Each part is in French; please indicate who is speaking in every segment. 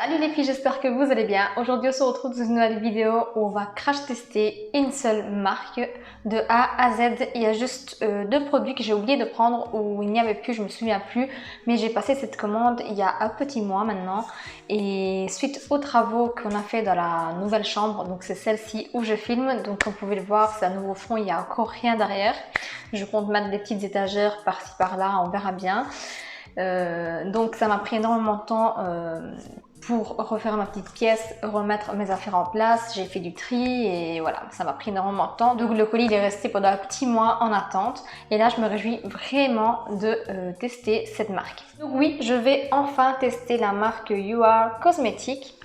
Speaker 1: Salut les filles, j'espère que vous allez bien. Aujourd'hui on se retrouve dans une nouvelle vidéo où on va crash tester une seule marque de A à Z. Il y a juste deux produits que j'ai oublié de prendre où il n'y avait plus, je me souviens plus. Mais j'ai passé cette commande il y a un petit mois maintenant. Et suite aux travaux qu'on a fait dans la nouvelle chambre, donc c'est celle-ci où je filme. Donc comme vous pouvez le voir, c'est un nouveau fond, il n'y a encore rien derrière. Je compte mettre des petites étagères par-ci par-là, on verra bien. Donc ça m'a pris énormément de temps pour refaire ma petite pièce, remettre mes affaires en place. J'ai fait du tri et voilà, ça m'a pris énormément de temps. Donc le colis il est resté pendant un petit mois en attente et là je me réjouis vraiment de tester cette marque. Donc oui, je vais enfin tester la marque You Are Cosmetics.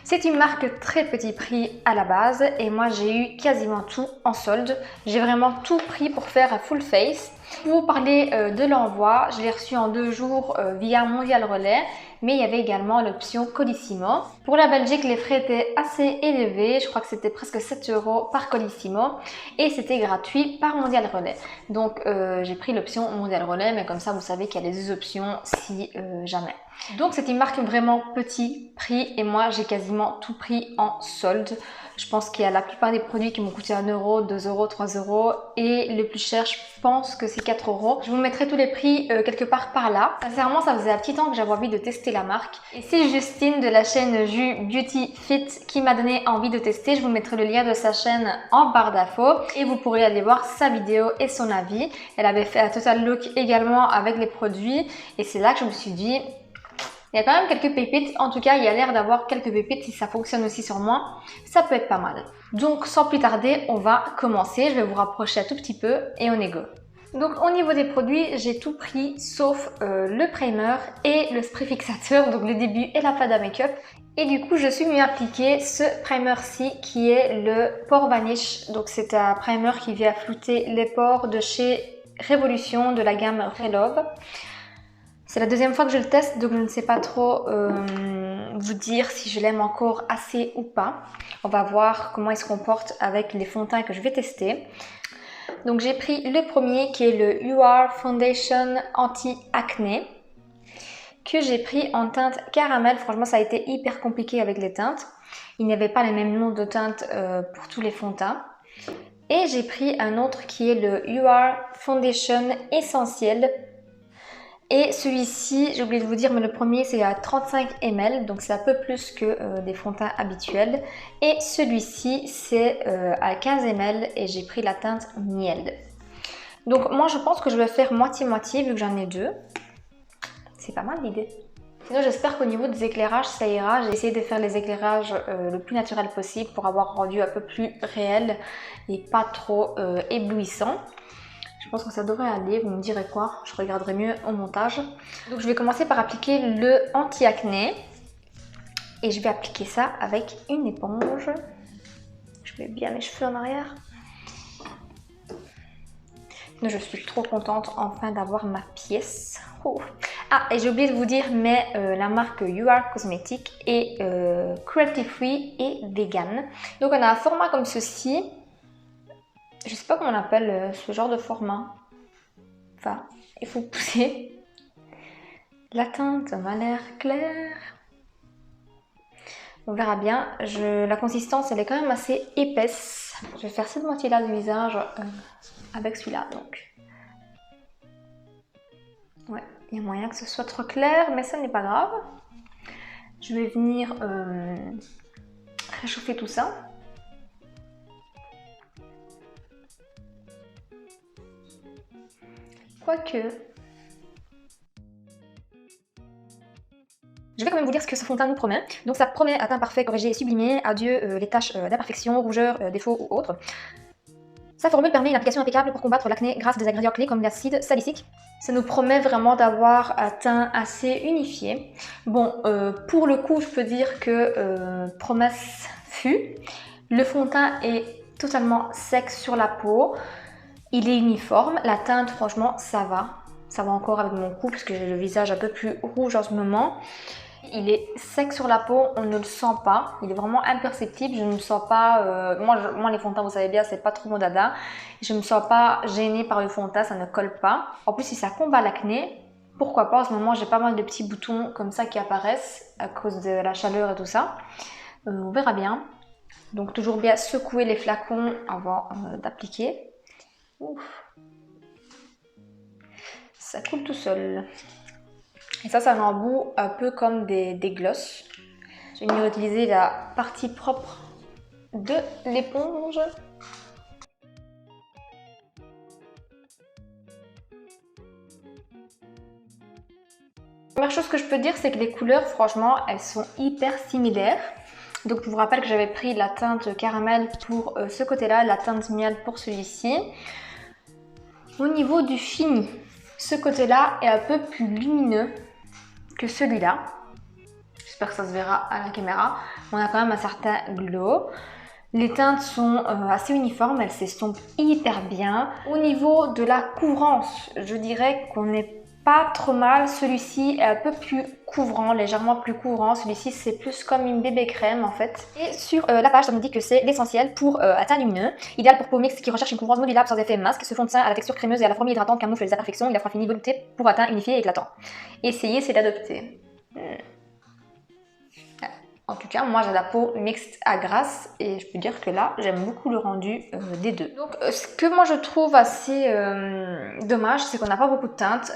Speaker 1: C'est une marque très petit prix à la base et moi j'ai eu quasiment tout en solde. J'ai vraiment tout pris pour faire un full face. Pour vous parler de l'envoi, je l'ai reçu en 2 jours via Mondial Relais, mais il y avait également l'option Colissimo. Pour la Belgique, les frais étaient assez élevés, je crois que c'était presque 7 € par Colissimo et c'était gratuit par Mondial Relais. Donc j'ai pris l'option Mondial Relais, mais comme ça vous savez qu'il y a les 2 options si jamais. Donc c'est une marque vraiment petit prix et moi j'ai quasiment tout pris en solde. Je pense qu'il y a la plupart des produits qui m'ont coûté 1 €, 2 €, 3 € et le plus cher je pense que c'est 4 €. Je vous mettrai tous les prix quelque part par là. Sincèrement ça faisait un petit temps que j'avais envie de tester la marque et c'est Justine de la chaîne Ju Beauty Fit qui m'a donné envie de tester. Je vous mettrai le lien de sa chaîne en barre d'infos et vous pourrez aller voir sa vidéo et son avis. Elle avait fait un total look également avec les produits et c'est là que je me suis dit il y a quand même quelques pépites, en tout cas il y a l'air d'avoir quelques pépites, si ça fonctionne aussi sur moi, ça peut être pas mal. Donc sans plus tarder, on va commencer, je vais vous rapprocher un tout petit peu et on est go. Donc au niveau des produits, j'ai tout pris sauf le primer et le spray fixateur, donc le début et la fin d'un make-up. Et du coup je suis venue appliquer ce primer-ci qui est le Pore Vanish, donc c'est un primer qui vient flouter les pores de chez Révolution de la gamme Relove. C'est la deuxième fois que je le teste, donc je ne sais pas trop vous dire si je l'aime encore assez ou pas. On va voir comment il se comporte avec les fonds de teint que je vais tester. Donc j'ai pris le premier qui est le You Are Foundation Anti-Acné que j'ai pris en teinte caramel. Franchement ça a été hyper compliqué avec les teintes. Il n'y avait pas les mêmes noms de teintes pour tous les fonds de teint. Et j'ai pris un autre qui est le You Are Foundation Essentiel. Et celui-ci, j'ai oublié de vous dire, mais le premier c'est à 35 ml, donc c'est un peu plus que des fonds de teint habituels. Et celui-ci c'est à 15 ml et j'ai pris la teinte miel. Donc moi je pense que je vais faire moitié-moitié vu que j'en ai deux. C'est pas mal l'idée. Sinon j'espère qu'au niveau des éclairages ça ira. J'ai essayé de faire les éclairages le plus naturel possible pour avoir un rendu un peu plus réel et pas trop éblouissant. Je pense que ça devrait aller, vous me direz quoi, je regarderai mieux au montage. Donc je vais commencer par appliquer le anti-acné. Et je vais appliquer ça avec une éponge. Je mets bien mes cheveux en arrière. Donc je suis trop contente enfin d'avoir ma pièce. Oh. Ah, et j'ai oublié de vous dire, mais la marque You Are Cosmetics est cruelty free et vegan. Donc on a un format comme ceci. Je sais pas comment on appelle ce genre de format. Enfin, il faut pousser. La teinte m'a l'air claire. On verra bien. La consistance, elle est quand même assez épaisse. Je vais faire cette moitié-là du visage avec celui-là. Donc, ouais, il y a moyen que ce soit trop clair, mais ça n'est pas grave. Je vais venir réchauffer tout ça. Quoique, je vais quand même vous dire ce que ce fond de teint nous promet. Donc ça promet un teint parfait, corrigé et sublimé, adieu les taches d'imperfection, rougeurs, défauts ou autres. Sa formule permet une application impeccable pour combattre l'acné grâce à des ingrédients clés comme l'acide salicylique. Ça nous promet vraiment d'avoir un teint assez unifié. Bon, pour le coup, je peux dire que promesse fut. Le fond de teint est totalement sec sur la peau. Il est uniforme. La teinte, franchement, ça va. Ça va encore avec mon cou parce que j'ai le visage un peu plus rouge en ce moment. Il est sec sur la peau, on ne le sent pas. Il est vraiment imperceptible. Je ne me sens pas... moi, les fonds de teint, vous savez bien, c'est pas trop mon dada. Je ne me sens pas gênée par le fond de teint, ça ne colle pas. En plus, si ça combat l'acné, Pourquoi pas, en ce moment j'ai pas mal de petits boutons comme ça qui apparaissent à cause de la chaleur et tout ça. On verra bien. Donc toujours bien secouer les flacons avant d'appliquer. Ouf. Ça coule tout seul. Et ça rend un bout un peu comme des glosses. Je vais venir utiliser la partie propre de l'éponge. La première chose que je peux dire, c'est que les couleurs, franchement, elles sont hyper similaires. Donc je vous rappelle que j'avais pris la teinte caramel pour ce côté-là, la teinte miel pour celui-ci. Au niveau du fini, ce côté-là est un peu plus lumineux que celui-là. J'espère que ça se verra à la caméra. On a quand même un certain glow. Les teintes sont assez uniformes, elles s'estompent hyper bien. Au niveau de la couvrance, je dirais qu'on n'est pas trop mal. Celui-ci est un peu plus couvrant, légèrement plus couvrant. Celui-ci c'est plus comme une bébé crème en fait. Et sur la page, ça nous dit que c'est l'essentiel pour un teint lumineux. Idéal pour peau mixte qui recherche une couvrance modulable sans effet masque. Ce fond de teint à la texture crémeuse et à la forme hydratante camoufle les imperfections. Il offre un fini velouté pour un teint unifié et éclatant. Essayez, c'est d'adopter. En tout cas, moi j'ai la peau mixte à grasse et je peux dire que là, j'aime beaucoup le rendu des deux. Donc ce que moi je trouve assez dommage, c'est qu'on n'a pas beaucoup de teintes.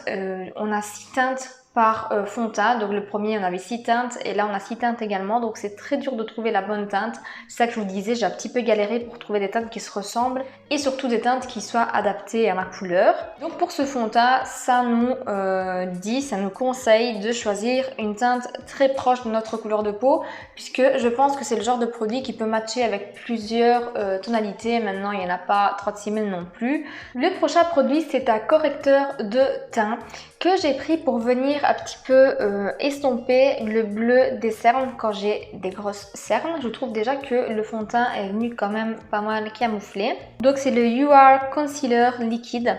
Speaker 1: On a 6 teintes par fond de teint. Donc le premier, on avait 6 teintes et là on a 6 teintes également. Donc c'est très dur de trouver la bonne teinte. C'est ça que je vous disais, j'ai un petit peu galéré pour trouver des teintes qui se ressemblent et surtout des teintes qui soient adaptées à ma couleur. Donc pour ce fond de teint, ça nous conseille de choisir une teinte très proche de notre couleur de peau, puisque je pense que c'est le genre de produit qui peut matcher avec plusieurs tonalités. Maintenant, il n'y en a pas 36 000 non plus. Le prochain produit, c'est un correcteur de teint que j'ai pris pour venir un petit peu estomper le bleu des cernes quand j'ai des grosses cernes. Je trouve déjà que le fond de teint est venu quand même pas mal camouflé. Donc c'est le You Are Concealer liquide.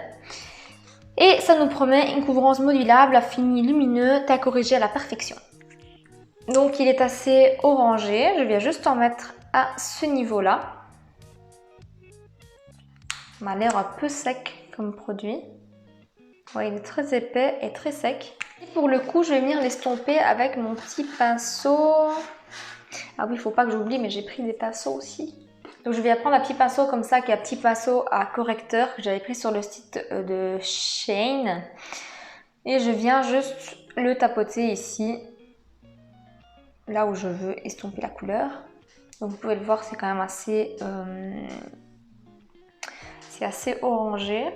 Speaker 1: Et ça nous promet une couvrance modulable à fini lumineux, teint corrigé à la perfection. Donc il est assez orangé, je viens juste en mettre à ce niveau-là. Il m'a l'air un peu sec comme produit. Ouais, il est très épais et très sec. Et pour le coup, je vais venir l'estomper avec mon petit pinceau. Ah oui, il ne faut pas que j'oublie, mais j'ai pris des pinceaux aussi. Donc je vais prendre un petit pinceau comme ça, qui est un petit pinceau à correcteur que j'avais pris sur le site de Shane. Et je viens juste le tapoter ici, là où je veux estomper la couleur. Donc vous pouvez le voir, c'est quand même assez, orangé.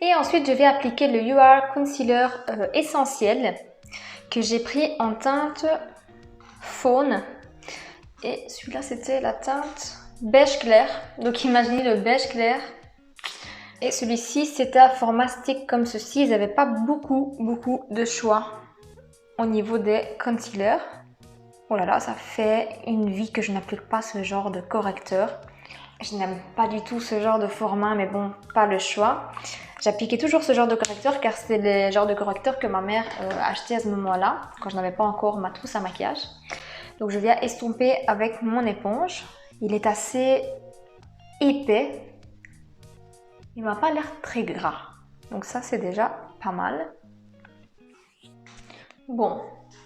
Speaker 1: Et ensuite, je vais appliquer le You Are Concealer essentiel que j'ai pris en teinte faune. Et celui-là, c'était la teinte beige clair. Donc imaginez le beige clair. Et celui-ci, c'était un format stick comme ceci. Ils n'avaient pas beaucoup de choix au niveau des concealers. Oh là là, ça fait une vie que je n'applique pas ce genre de correcteur. Je n'aime pas du tout ce genre de format, mais bon, pas le choix. J'appliquais toujours ce genre de correcteur car c'est le genre de correcteur que ma mère achetait à ce moment-là, quand je n'avais pas encore ma trousse à maquillage. Donc je viens estomper avec mon éponge. Il est assez épais. Il m'a pas l'air très gras. Donc ça, c'est déjà pas mal. Bon,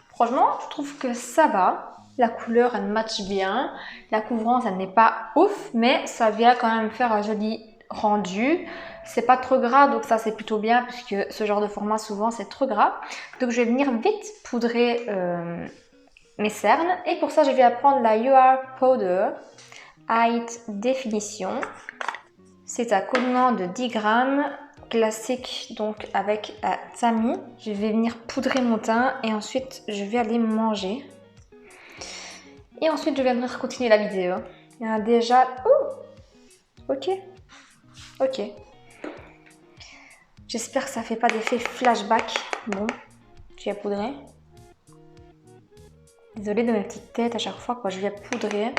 Speaker 1: franchement, je trouve que ça va. La couleur, elle match bien. La couvrance, elle n'est pas ouf, mais ça vient quand même faire un joli rendu. C'est pas trop gras, donc ça c'est plutôt bien, puisque ce genre de format, souvent, c'est trop gras. Donc je vais venir vite poudrer mes cernes. Et pour ça, je vais prendre la You Are Powder Height Definition. C'est un collant de 10 grammes, classique, donc avec un tamis. Je vais venir poudrer mon teint et ensuite je vais aller manger. Et ensuite je vais venir continuer la vidéo. Il y en a déjà... Oh, ok. J'espère que ça fait pas d'effet flashback. Bon, je vais poudrer. Désolée de mes petites têtes à chaque fois quand je viens poudrer.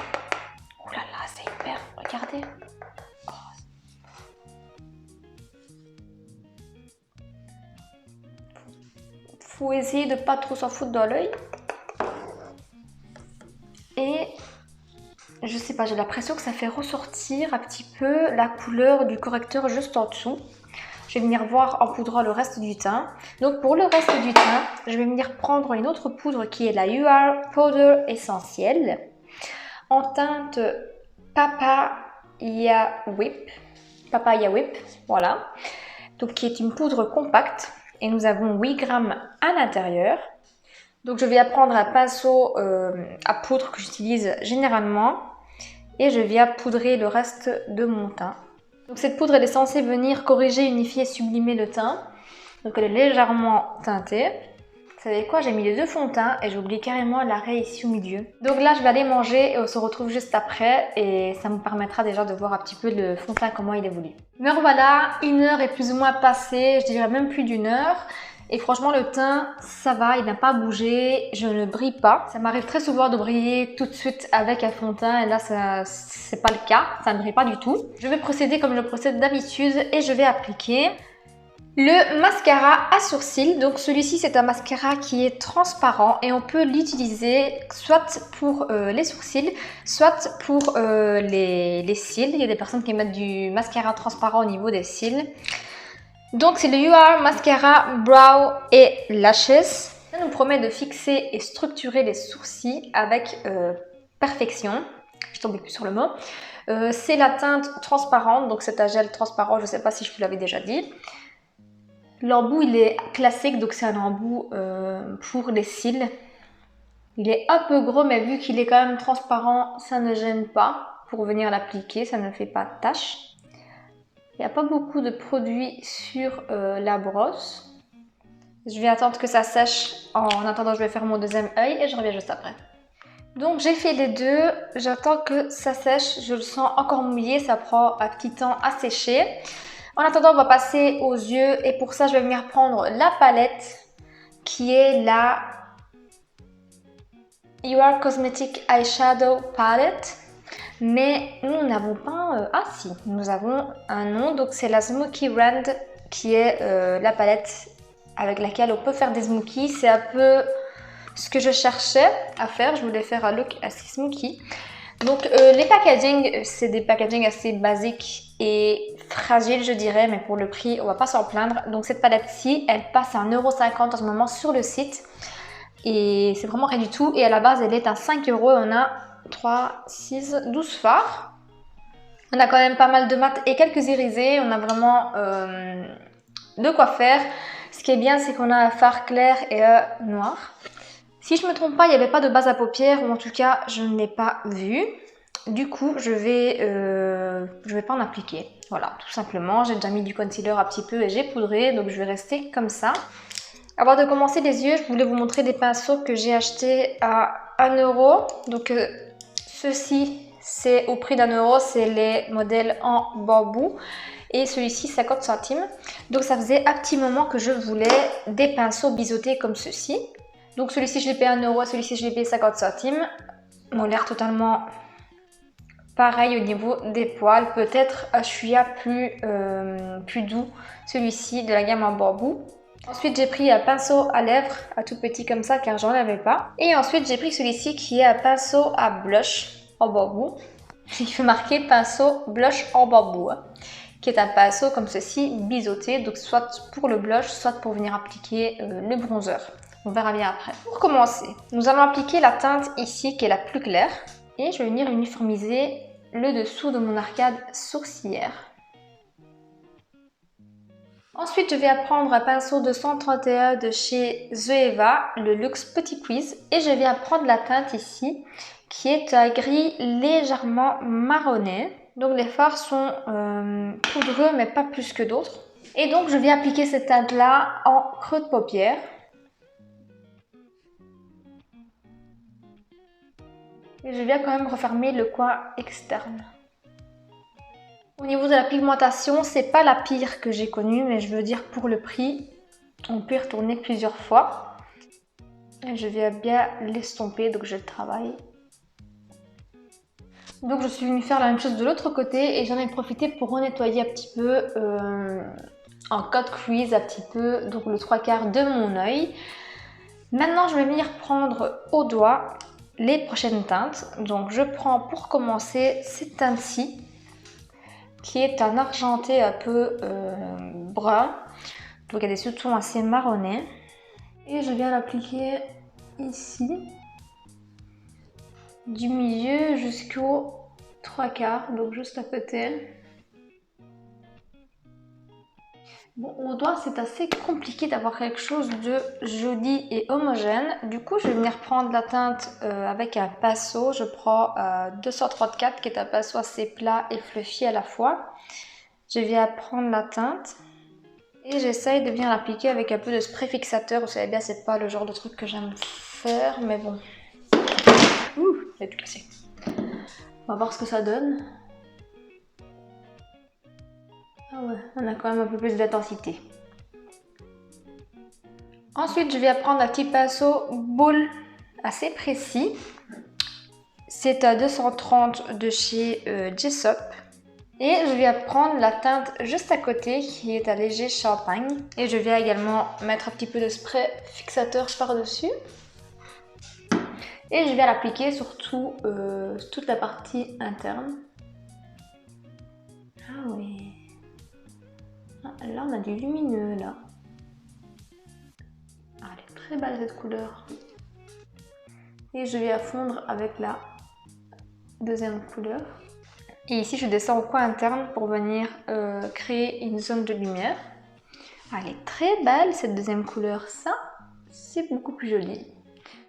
Speaker 1: Oh là là, c'est hyper... Regardez. Faut essayer de pas trop s'en foutre dans l'œil. Et je sais pas, j'ai l'impression que ça fait ressortir un petit peu la couleur du correcteur juste en dessous. je vais venir voir en poudrant le reste du teint. Donc pour le reste du teint, je vais venir prendre une autre poudre qui est la UR Powder Essentielle en teinte Papaya Whip. Papaya Whip, voilà. Donc qui est une poudre compacte et nous avons 8 grammes à l'intérieur. Donc je vais prendre un pinceau à poudre que j'utilise généralement et je viens poudrer le reste de mon teint. Donc cette poudre elle est censée venir corriger, unifier, sublimer le teint. Donc elle est légèrement teintée. Vous savez quoi, j'ai mis les deux fonds de teint et j'ai oublié carrément l'arrêt ici au milieu. Donc là je vais aller manger et on se retrouve juste après et ça me permettra déjà de voir un petit peu le fond de teint comment il évolue. Mais voilà, 1 heure est plus ou moins passée, je dirais même plus d'1 heure. Et franchement le teint ça va, il n'a pas bougé, je ne brille pas. Ça m'arrive très souvent de briller tout de suite avec un fond de teint et là c'est pas le cas, ça ne brille pas du tout. Je vais procéder comme je procède d'habitude et je vais appliquer le mascara à sourcils. Donc celui-ci c'est un mascara qui est transparent et on peut l'utiliser soit pour les sourcils, soit pour les cils. Il y a des personnes qui mettent du mascara transparent au niveau des cils. Donc c'est le UR Mascara Brow et Lashes. Ça nous promet de fixer et structurer les sourcils avec perfection. Je tombais plus sur le mot. C'est la teinte transparente, donc c'est un gel transparent, je ne sais pas si je vous l'avais déjà dit. L'embout il est classique, donc c'est un embout pour les cils. Il est un peu gros, mais vu qu'il est quand même transparent, ça ne gêne pas pour venir l'appliquer, ça ne fait pas de tache. Il n'y a pas beaucoup de produits sur la brosse. Je vais attendre que ça sèche. En attendant, je vais faire mon deuxième œil et je reviens juste après. Donc j'ai fait les deux, j'attends que ça sèche. Je le sens encore mouillé, ça prend un petit temps à sécher. En attendant, on va passer aux yeux et pour ça, je vais venir prendre la palette qui est la UR Cosmetic Eyeshadow Palette. Mais nous n'avons pas... ah si, nous avons un nom, donc c'est la Smoky Rand qui est la palette avec laquelle on peut faire des smokies. C'est un peu ce que je cherchais à faire, je voulais faire un look assez smoky. Donc les packaging, c'est des packaging assez basiques et fragiles je dirais, mais pour le prix on va pas s'en plaindre. Donc cette palette-ci, elle passe à 1,50 € en ce moment sur le site et c'est vraiment rien du tout. Et à la base elle est à 5 €, on a 3, 6, 12 fards. On a quand même pas mal de mat et quelques irisés. On a vraiment de quoi faire. Ce qui est bien, c'est qu'on a un fard clair et un noir. Si je me trompe pas, il n'y avait pas de base à paupières, ou en tout cas, je ne l'ai pas vu. Du coup, je vais pas en appliquer. Voilà, tout simplement. J'ai déjà mis du concealer un petit peu et j'ai poudré, donc je vais rester comme ça. Avant de commencer les yeux, je voulais vous montrer des pinceaux que j'ai achetés à 1 €. Donc ceux-ci, c'est au prix d'1 €, c'est les modèles en bambou. Et celui-ci, 50 centimes. Donc ça faisait un petit moment que je voulais des pinceaux biseautés comme ceci. Donc celui-ci, je l'ai payé 1 €, celui-ci, je l'ai payé 50 centimes. Ils ont l'air totalement pareil au niveau des poils. Peut-être un chouïa plus doux, celui-ci de la gamme en bambou. Ensuite, j'ai pris un pinceau à lèvres, un tout petit comme ça, car j'en avais pas. Et ensuite, j'ai pris celui-ci qui est un pinceau à blush en bambou. Il fait marquer pinceau blush en bambou, hein, qui est un pinceau comme ceci, biseauté, donc soit pour le blush, soit pour venir appliquer le bronzer. On verra bien après. Pour commencer, nous allons appliquer la teinte ici, qui est la plus claire. Et je vais venir uniformiser le dessous de mon arcade sourcilière. Ensuite, je vais prendre un pinceau de 131 de chez Zoeva, le Luxe Petit Quiz. Et je vais prendre la teinte ici, qui est un gris légèrement marronné. Donc les fards sont poudreux, mais pas plus que d'autres. Et donc, je vais appliquer cette teinte-là en creux de paupière. Et je viens quand même refermer le coin externe. Au niveau de la pigmentation, c'est pas la pire que j'ai connue, mais je veux dire pour le prix, on peut y retourner plusieurs fois. Et je viens bien l'estomper, donc je le travaille. Donc je suis venue faire la même chose de l'autre côté et j'en ai profité pour renettoyer un petit peu en cut crease, un petit peu, donc le 3/4 de mon œil. Maintenant, je vais venir prendre au doigt les prochaines teintes. Donc je prends pour commencer cette teinte-ci. qui est un argenté un peu brun. Donc il y a des sous-tons assez marronnés. Et je viens l'appliquer ici, du milieu jusqu'au 3/4, donc juste à côté. Bon, au doigt, c'est assez compliqué d'avoir quelque chose de joli et homogène. Du coup, je vais venir prendre la teinte avec un pinceau. Je prends 234 qui est un pinceau assez plat et fluffy à la fois. Je viens prendre la teinte et j'essaye de bien l'appliquer avec un peu de spray fixateur. Vous savez bien, c'est pas le genre de truc que j'aime faire, mais bon. Ouh, j'ai tout cassé. On va voir ce que ça donne. Ah ouais, on a quand même un peu plus d'intensité. Ensuite, je vais prendre un petit pinceau boule assez précis. C'est à 230 de chez Jessup. Et je vais prendre la teinte juste à côté qui est à léger champagne. Et je vais également mettre un petit peu de spray fixateur par-dessus. Et je vais l'appliquer sur toute la partie interne. Ah oui. Ah, là, on a du lumineux là. Ah, elle est très belle cette couleur. Et je vais fondre avec la deuxième couleur. Et ici, je descends au coin interne pour venir créer une zone de lumière. Ah, elle est très belle cette deuxième couleur. Ça, c'est beaucoup plus joli.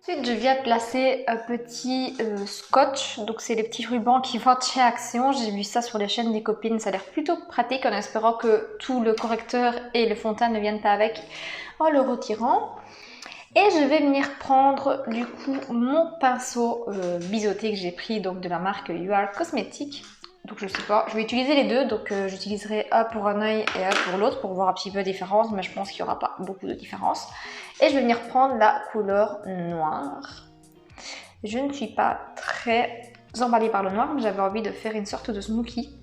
Speaker 1: Ensuite, je viens placer un petit scotch. Donc, c'est les petits rubans qui vendent chez Action. J'ai vu ça sur les chaînes des copines. Ça a l'air plutôt pratique en espérant que tout le correcteur et le fond de teint ne viennent pas avec en le retirant. Et je vais venir prendre du coup mon pinceau biseauté que j'ai pris donc de la marque You Are Cosmetics. Donc je sais pas, je vais utiliser les deux, donc j'utiliserai un pour un œil et un pour l'autre pour voir un petit peu de différence, mais je pense qu'il n'y aura pas beaucoup de différence. Et je vais venir prendre la couleur noire. Je ne suis pas très emballée par le noir, mais j'avais envie de faire une sorte de smoky.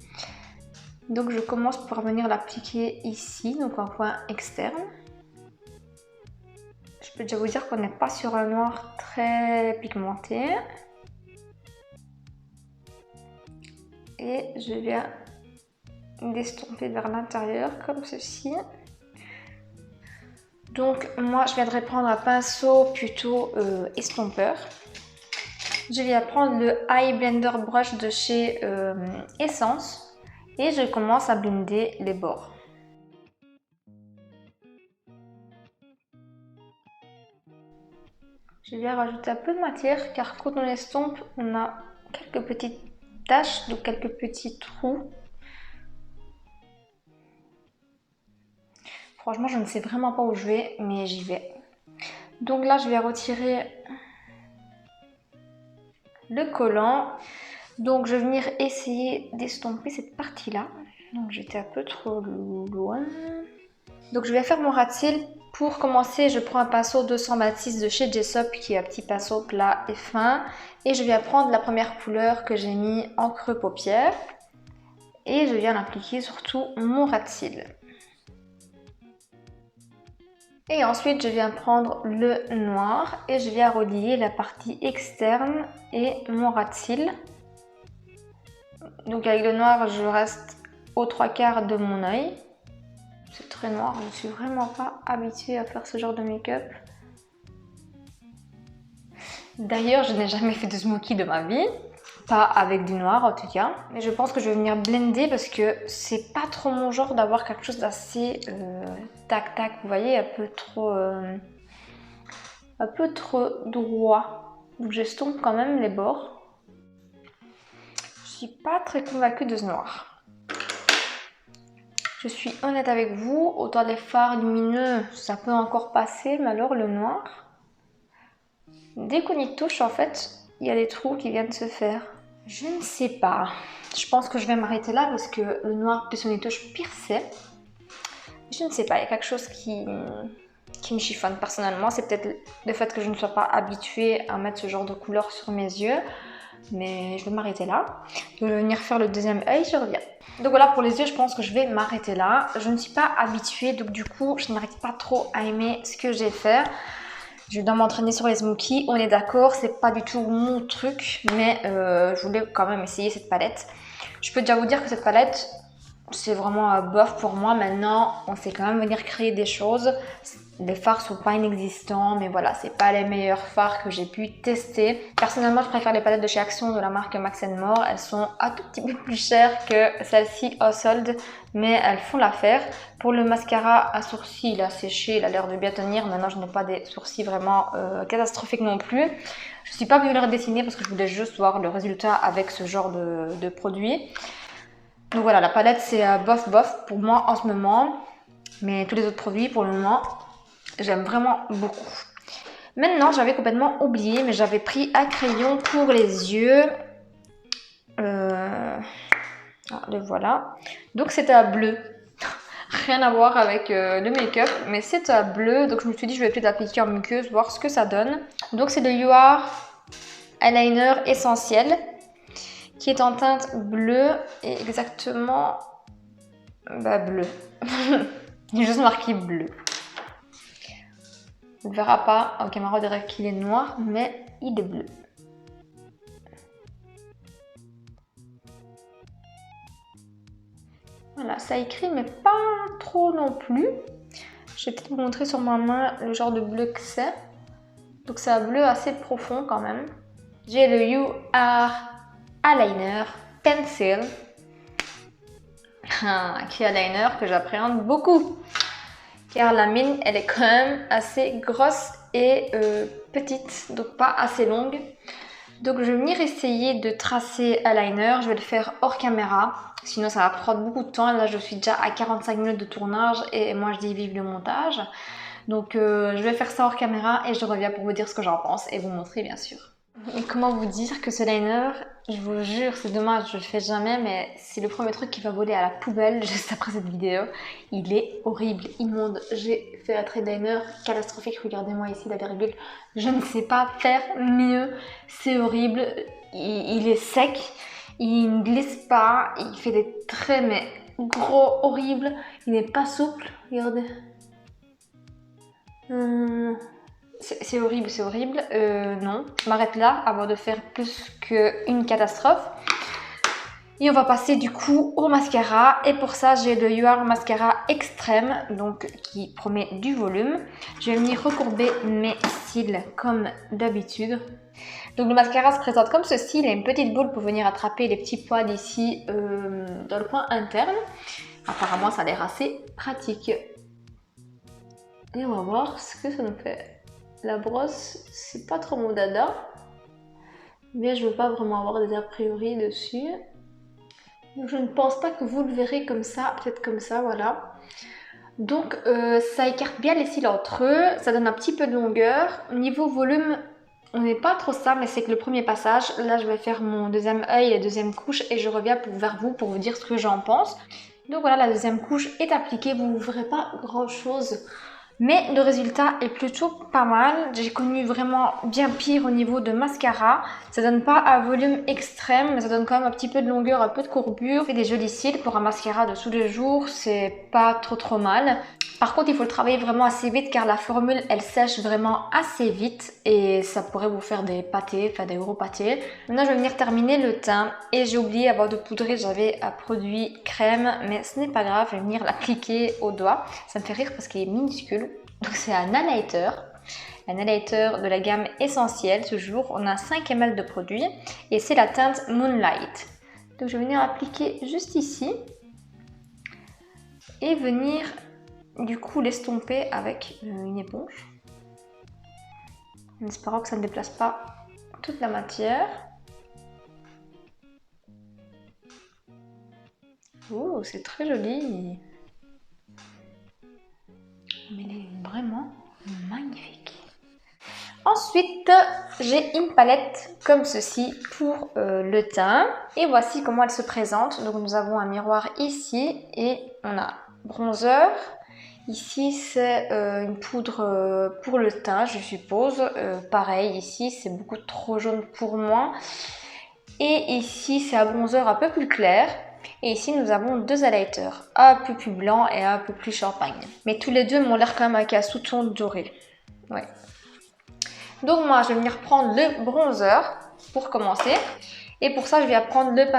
Speaker 1: Donc je commence par venir l'appliquer ici, donc en coin externe. Je peux déjà vous dire qu'on n'est pas sur un noir très pigmenté. Et je viens d'estomper vers l'intérieur comme ceci. Donc moi je viendrai prendre un pinceau plutôt estompeur. Je viens prendre le Eye Blender Brush de chez Essence et je commence à blender les bords. Je viens rajouter un peu de matière car quand on estompe, on a quelques petites taches, donc quelques petits trous. Franchement, je ne sais vraiment pas où je vais, mais j'y vais. Donc là, je vais retirer le collant. Donc je vais venir essayer d'estomper cette partie-là. Donc j'étais un peu trop loin. Donc je vais faire mon ras de cils. Pour commencer, je prends un pinceau 226 de chez Jessup qui est un petit pinceau plat et fin. Et je viens prendre la première couleur que j'ai mis en creux paupière. Et je viens l'appliquer sur tout mon ras de cils. Et ensuite, je viens prendre le noir et je viens relier la partie externe et mon ras de cils. Donc avec le noir, je reste aux 3/4 de mon œil. C'est très noir, je ne suis vraiment pas habituée à faire ce genre de make-up. D'ailleurs, je n'ai jamais fait de smoky de ma vie. Pas avec du noir en tout cas. Mais je pense que je vais venir blender parce que c'est pas trop mon genre d'avoir quelque chose d'assez tac-tac. Vous voyez, un peu trop droit. Donc j'estompe quand même les bords. Je suis pas très convaincue de ce noir. Je suis honnête avec vous, autant les fards lumineux, ça peut encore passer, mais alors le noir, dès qu'on y touche, en fait, il y a des trous qui viennent se faire. Je ne sais pas. Je pense que je vais m'arrêter là parce que le noir, plus on y touche, pire c'est. Je ne sais pas, il y a quelque chose qui me chiffonne personnellement. C'est peut-être le fait que je ne sois pas habituée à mettre ce genre de couleur sur mes yeux. Mais je vais m'arrêter là. Je vais venir faire le deuxième œil, je reviens. Donc voilà, pour les yeux, je pense que je vais m'arrêter là. Je ne suis pas habituée, donc du coup, je n'arrive pas trop à aimer ce que j'ai fait. Je dois m'entraîner sur les smokies, on est d'accord, c'est pas du tout mon truc, mais je voulais quand même essayer cette palette. Je peux déjà vous dire que cette palette, c'est vraiment bof pour moi. Maintenant, on sait quand même venir créer des choses. Les fards sont pas inexistants, mais voilà, c'est pas les meilleurs fards que j'ai pu tester. Personnellement, je préfère les palettes de chez Action de la marque Max More. Elles sont un tout petit peu plus chères que celles-ci au solde, mais elles font l'affaire. Pour le mascara à sourcils, il a séché, il a l'air de bien tenir. Maintenant, je n'ai pas des sourcils vraiment catastrophiques non plus. Je suis pas venue le redessiner parce que je voulais juste voir le résultat avec ce genre de produit. Donc voilà, la palette c'est bof bof pour moi en ce moment, mais tous les autres produits pour le moment, j'aime vraiment beaucoup. Maintenant, j'avais complètement oublié, mais j'avais pris un crayon pour les yeux. Le voilà. Donc c'est un bleu. Rien à voir avec le make-up, mais c'est un bleu. Donc je me suis dit, je vais peut-être l'appliquer en muqueuse, voir ce que ça donne. Donc c'est le UR Eyeliner Essentiel, qui est en teinte bleue et exactement bleu. Il est juste marqué bleu. On ne verra pas en caméra, on dirait qu'il est noir, mais il est bleu. Voilà, ça écrit, mais pas trop non plus. Je vais peut-être vous montrer sur ma main le genre de bleu que c'est. Donc c'est un bleu assez profond quand même. J'ai le UR Eyeliner Pencil. Un eyeliner que j'appréhende beaucoup. Car la mine, elle est quand même assez grosse et petite, donc pas assez longue. Donc je vais venir essayer de tracer eyeliner. Je vais le faire hors caméra, sinon ça va prendre beaucoup de temps. Là, je suis déjà à 45 minutes de tournage et moi je dis vive le montage. Donc je vais faire ça hors caméra et je reviens pour vous dire ce que j'en pense et vous montrer bien sûr. Et comment vous dire que ce liner, je vous jure, c'est dommage, je le fais jamais, mais c'est le premier truc qui va voler à la poubelle juste après cette vidéo. Il est horrible, immonde. J'ai fait un trait liner catastrophique, regardez-moi ici la virgule. Je ne sais pas faire mieux, c'est horrible. Il est sec, il ne glisse pas, il fait des traits mais gros, horribles. Il n'est pas souple, regardez. C'est horrible, c'est horrible. Non, je m'arrête là avant de faire plus qu'une catastrophe. Et on va passer du coup au mascara. Et pour ça, j'ai le UR Mascara Extrême, donc qui promet du volume. Je vais venir recourber mes cils comme d'habitude. Donc le mascara se présente comme ceci. Il a une petite boule pour venir attraper les petits poils ici dans le coin interne. Apparemment, ça a l'air assez pratique. Et on va voir ce que ça nous fait. La brosse, c'est pas trop mon dada, mais je veux pas vraiment avoir des a priori dessus. Donc je ne pense pas que vous le verrez comme ça, peut-être comme ça, voilà. Donc ça écarte bien les cils entre eux, ça donne un petit peu de longueur. Niveau volume, on n'est pas trop ça, mais c'est que le premier passage, là je vais faire mon deuxième œil, la deuxième couche, et je reviens vers vous pour vous dire ce que j'en pense. Donc voilà, la deuxième couche est appliquée, vous ne verrez pas grand chose. Mais le résultat est plutôt pas mal. J'ai connu vraiment bien pire au niveau de mascara. Ça donne pas un volume extrême, mais ça donne quand même un petit peu de longueur, un peu de courbure. Et des jolis cils pour un mascara de tous les jours, c'est pas trop mal. Par contre, il faut le travailler vraiment assez vite car la formule, elle sèche vraiment assez vite et ça pourrait vous faire des pâtés, enfin des gros pâtés. Maintenant, je vais venir terminer le teint et j'ai oublié avant de poudrer, j'avais un produit crème, mais ce n'est pas grave, je vais venir l'appliquer au doigt. Ça me fait rire parce qu'il est minuscule. Donc c'est un highlighter de la gamme Essentiel. Toujours, on a 5 ml de produit et c'est la teinte Moonlight. Donc je vais venir appliquer juste ici et venir du coup l'estomper avec une éponge en espérant que ça ne déplace pas toute la matière. Oh, c'est très joli, mais elle est vraiment magnifique. Ensuite, j'ai une palette comme ceci pour le teint et voici comment elle se présente. Donc nous avons un miroir ici et on a bronzer. Ici c'est une poudre pour le teint, je suppose. Pareil, ici c'est beaucoup trop jaune pour moi. Et ici c'est un bronzer un peu plus clair. Et ici nous avons deux highlighters, un peu plus blanc et un peu plus champagne. Mais tous les deux m'ont l'air quand même avec un sous-ton doré. Ouais. Donc moi je vais venir prendre le bronzer pour commencer. Et pour ça, je vais prendre le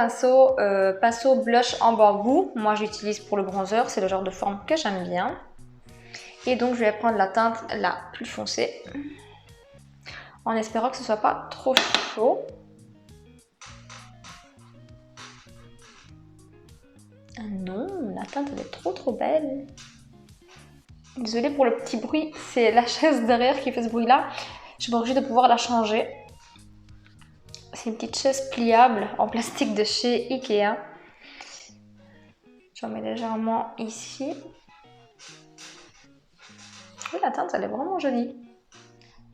Speaker 1: pinceau blush en bambou. Moi, j'utilise pour le bronzer, c'est le genre de forme que j'aime bien. Et donc, je vais prendre la teinte la plus foncée, en espérant que ce soit pas trop chaud. Ah non, la teinte elle est trop belle. Désolée pour le petit bruit, c'est la chaise derrière qui fait ce bruit là. Je suis obligée de pouvoir la changer. C'est une petite chaise pliable en plastique de chez Ikea. J'en mets légèrement ici. Oui, la teinte elle est vraiment jolie.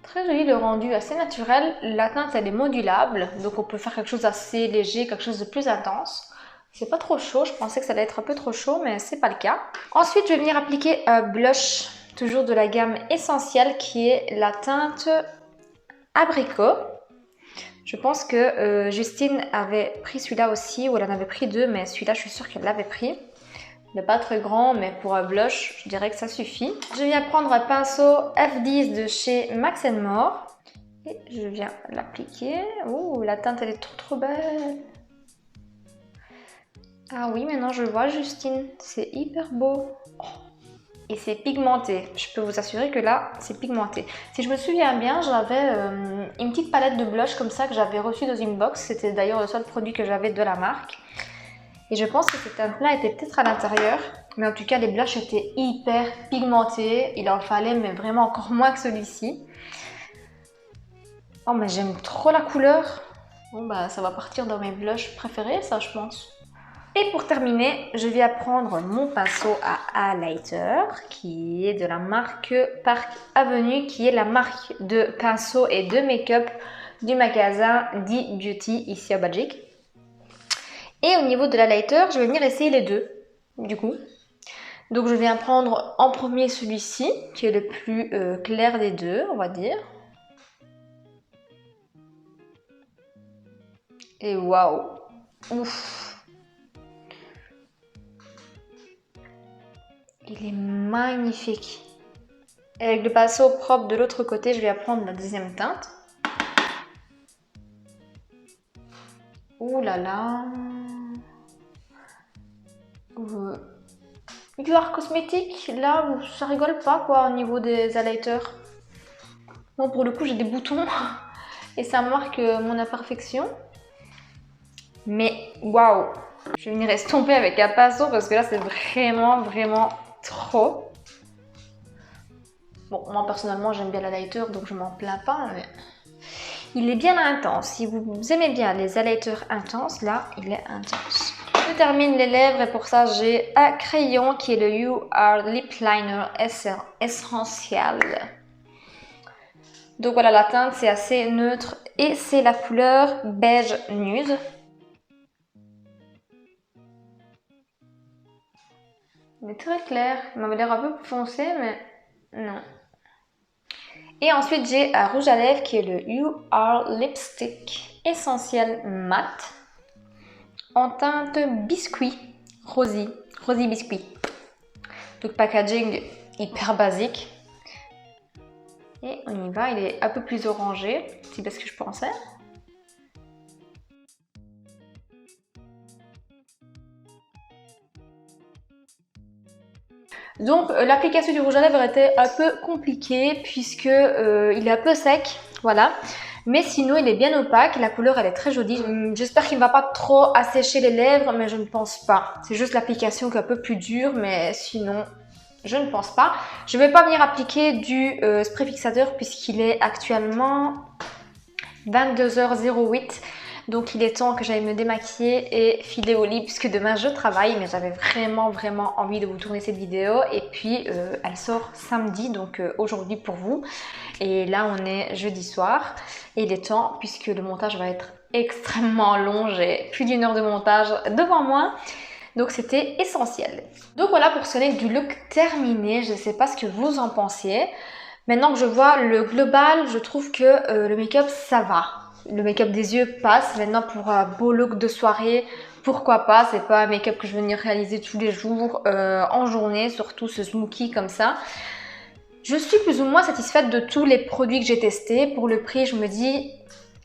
Speaker 1: Très joli, le rendu assez naturel. La teinte elle est modulable, donc on peut faire quelque chose d'assez léger, quelque chose de plus intense. C'est pas trop chaud, je pensais que ça allait être un peu trop chaud, mais c'est pas le cas. Ensuite, je vais venir appliquer un blush, toujours de la gamme Essentielle, qui est la teinte Abricot. Je pense que Justine avait pris celui-là aussi, ou elle en avait pris deux, mais celui-là, je suis sûre qu'elle l'avait pris. Il n'est pas très grand, mais pour un blush, je dirais que ça suffit. Je viens prendre un pinceau F10 de chez Max More. Et je viens l'appliquer. Ouh, la teinte, elle est trop belle. Ah oui, maintenant je vois Justine, c'est hyper beau. Oh. Et c'est pigmenté, je peux vous assurer que là, c'est pigmenté. Si je me souviens bien, j'avais une petite palette de blush comme ça que j'avais reçue dans une box. C'était d'ailleurs le seul produit que j'avais de la marque. Et je pense que cette teinte-là était peut-être à l'intérieur. Mais en tout cas, les blushs étaient hyper pigmentés. Il en fallait, mais vraiment encore moins que celui-ci. Oh, mais j'aime trop la couleur. Bon, bah ça va partir dans mes blushs préférés, ça, je pense. Et pour terminer, je vais prendre mon pinceau à highlighter qui est de la marque Park Avenue, qui est la marque de pinceau et de make-up du magasin D-Beauty ici à Belgique. Et au niveau de l'highlighter, je vais venir essayer les deux, du coup. Donc je viens prendre en premier celui-ci, qui est le plus clair des deux, on va dire. Et waouh! Ouf! Il est magnifique. Et avec le pinceau propre de l'autre côté, je vais prendre la deuxième teinte. Ouh là là. UR Cosmétique, là, ça rigole pas quoi au niveau des highlighters. Bon, pour le coup, j'ai des boutons et ça marque mon imperfection. Mais waouh! Je vais venir estomper avec un pinceau parce que là, c'est vraiment trop. Bon, moi personnellement, j'aime bien l'highlighter, donc je m'en plains pas, mais il est bien intense. Si vous aimez bien les highlighters intenses, là, il est intense. Je termine les lèvres et pour ça, j'ai un crayon qui est le UR Lip Liner Essentiel. Donc voilà, la teinte, c'est assez neutre et c'est la couleur beige nude. Il est très clair. Il m'avait l'air un peu plus foncé, mais non. Et ensuite, j'ai un rouge à lèvres qui est le UR Lipstick Essentiel Matte en teinte biscuit, rosy biscuit. Donc packaging hyper basique. Et on y va, il est un peu plus orangé, c'est bien ce que je pensais. Donc l'application du rouge à lèvres était un peu compliquée puisque il est un peu sec, voilà. Mais sinon il est bien opaque, la couleur elle est très jolie. J'espère qu'il ne va pas trop assécher les lèvres, mais je ne pense pas. C'est juste l'application qui est un peu plus dure, mais sinon je ne pense pas. Je ne vais pas venir appliquer du spray fixateur puisqu'il est actuellement 22h08. Donc il est temps que j'aille me démaquiller et filer au lit puisque demain je travaille, mais j'avais vraiment envie de vous tourner cette vidéo et puis elle sort samedi, donc aujourd'hui pour vous. Et là on est jeudi soir et il est temps puisque le montage va être extrêmement long, j'ai plus d'1 heure de montage devant moi. Donc c'était essentiel. Donc voilà pour ce n'est du look terminé, je ne sais pas ce que vous en pensiez. Maintenant que je vois le global, je trouve que le make-up ça va. Le make-up des yeux passe. Maintenant pour un beau look de soirée, pourquoi pas. C'est pas un make-up que je vais venir réaliser tous les jours en journée, surtout ce smoky comme ça. Je suis plus ou moins satisfaite de tous les produits que j'ai testés. Pour le prix, je me dis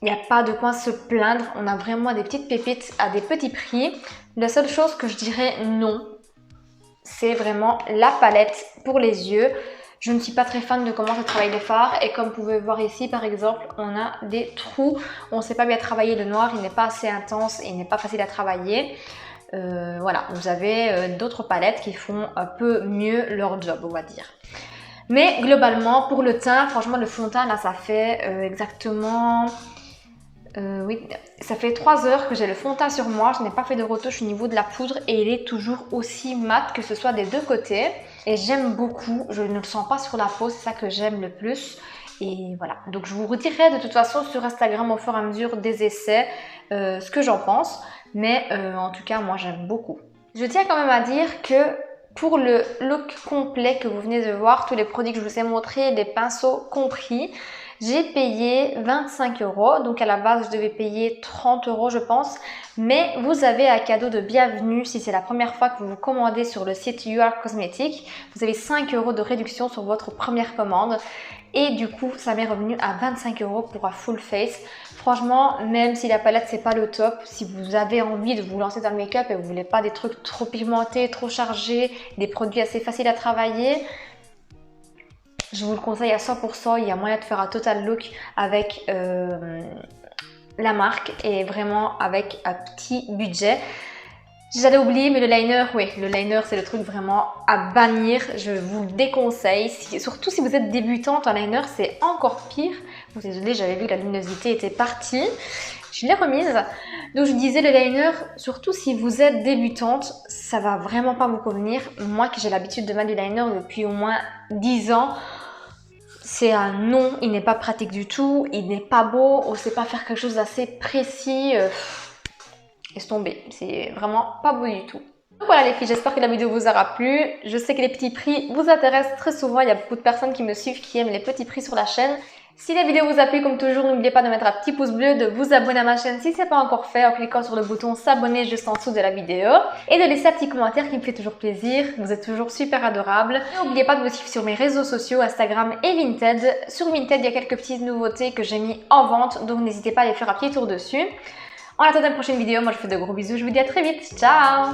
Speaker 1: il n'y a pas de quoi se plaindre. On a vraiment des petites pépites à des petits prix. La seule chose que je dirais non, c'est vraiment la palette pour les yeux. Je ne suis pas très fan de comment ça travaille les fards et comme vous pouvez voir ici par exemple, on a des trous. On ne sait pas bien travailler le noir, il n'est pas assez intense et il n'est pas facile à travailler. Voilà, vous avez d'autres palettes qui font un peu mieux leur job, on va dire. Mais globalement, pour le teint, franchement le fond de teint là ça fait exactement... oui, ça fait 3 heures que j'ai le fond de teint sur moi, je n'ai pas fait de retouche au niveau de la poudre et il est toujours aussi mat que ce soit des deux côtés. Et j'aime beaucoup, je ne le sens pas sur la peau, c'est ça que j'aime le plus. Et voilà, donc je vous redirai de toute façon sur Instagram au fur et à mesure des essais ce que j'en pense. Mais en tout cas, moi j'aime beaucoup. Je tiens quand même à dire que pour le look complet que vous venez de voir, tous les produits que je vous ai montrés, les pinceaux compris, j'ai payé 25 €. Donc à la base, je devais payer 30 € je pense. Mais vous avez un cadeau de bienvenue si c'est la première fois que vous vous commandez sur le site You Are Cosmetics. Vous avez 5 € de réduction sur votre première commande. Et du coup, ça m'est revenu à 25 € pour un full face. Franchement, même si la palette c'est pas le top, si vous avez envie de vous lancer dans le make-up et vous voulez pas des trucs trop pigmentés, trop chargés, des produits assez faciles à travailler, je vous le conseille à 100%. Il y a moyen de faire un total look avec la marque et vraiment avec un petit budget. J'allais oublier, mais le liner, oui, le liner c'est le truc vraiment à bannir, je vous le déconseille, surtout si vous êtes débutante en liner, c'est encore pire. Oh, désolée, j'avais vu que la luminosité était partie, je l'ai remise. Donc je disais le liner, surtout si vous êtes débutante, ça va vraiment pas vous convenir. Moi qui j'ai l'habitude de mettre du liner depuis au moins 10 ans, c'est un non, il n'est pas pratique du tout, il n'est pas beau, on ne sait pas faire quelque chose d'assez précis. Laisse tomber, c'est vraiment pas beau du tout. Donc voilà les filles, j'espère que la vidéo vous aura plu. Je sais que les petits prix vous intéressent très souvent, il y a beaucoup de personnes qui me suivent qui aiment les petits prix sur la chaîne. Si la vidéo vous a plu, comme toujours, n'oubliez pas de mettre un petit pouce bleu, de vous abonner à ma chaîne si ce n'est pas encore fait en cliquant sur le bouton s'abonner juste en dessous de la vidéo et de laisser un petit commentaire qui me fait toujours plaisir, vous êtes toujours super adorables. N'oubliez pas de me suivre sur mes réseaux sociaux, Instagram et Vinted. Sur Vinted, il y a quelques petites nouveautés que j'ai mis en vente, donc n'hésitez pas à aller faire un petit tour dessus. En attendant la prochaine vidéo, moi je vous fais de gros bisous, je vous dis à très vite, ciao!